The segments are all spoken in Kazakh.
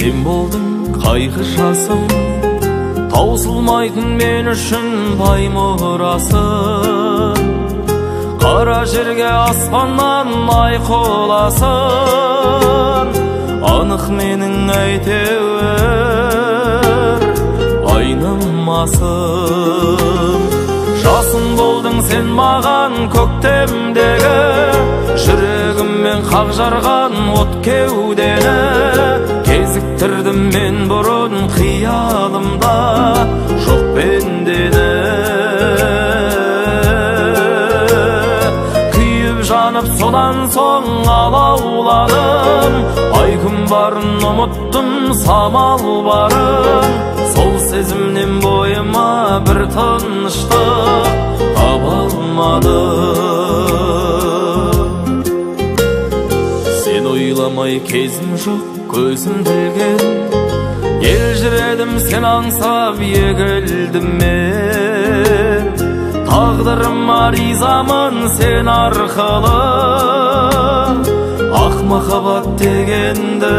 Sen boldun kaygı жасым, таусылмайтын мен үшін бай мұрасы. Қара жерге аспаннан ай құласын, анық менің әйтеуір айнымасын. Жасым болдың сен маған көктемдегі, жүрегіммен қақ жарған от кеудені. Кезіктірдім мен бұрын қиялымда, жоқ пендені. Күйіп жанып содан соң алауладым, ай күн барын ұмыттым, самал барын. Сол сезімнен бойыма бір тыныштық таба алмадым. Сен ойламай кезім жоқ, көзім білген, елжіредім сен аңсап егілдім мен. Тағдырыма ризамын сен арқылы, ақ махаббат дегенді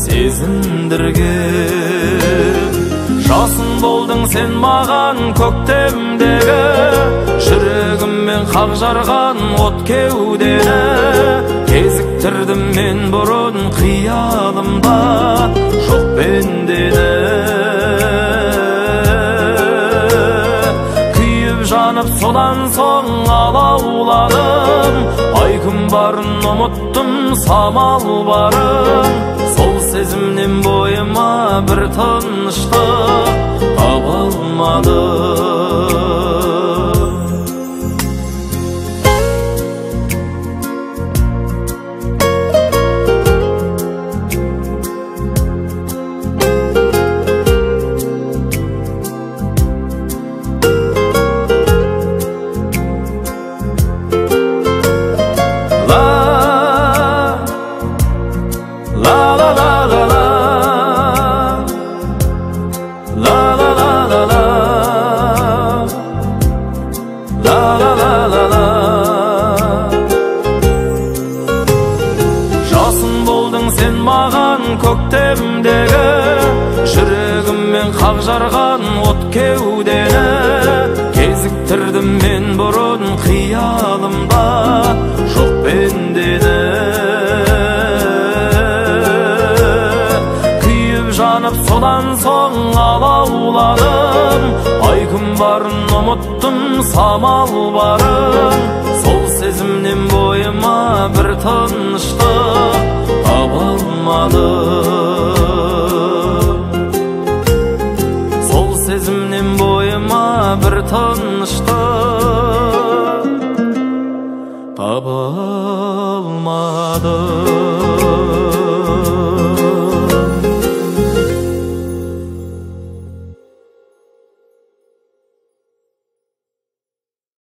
сезіндірген. Жасын болдың сен маған көктемдегі, жүрегіммен қақ жарған от кеудені. Кезіктірдім мен бұрын қиялымда, жоқ пендені. Күйіп жанып содан соң алауладым, ай күн барын ұмыттым, самал барын. Сол сезімнен бойыма бір тыныштық таба алмадым. Жасын болдың сен маған көктемдегі, жүрегіммен қақ жарған от кеудені. Кезіктірдім мен бұрын қиялымда, жоқ пендені. Күйіп жанып содан соң алауладым, ай күн барын ұмыттым, самал барын. Сол сезімнен бойыма бір тыныштық таба алмадым. Сол сезімнен бойыма бір тыныштық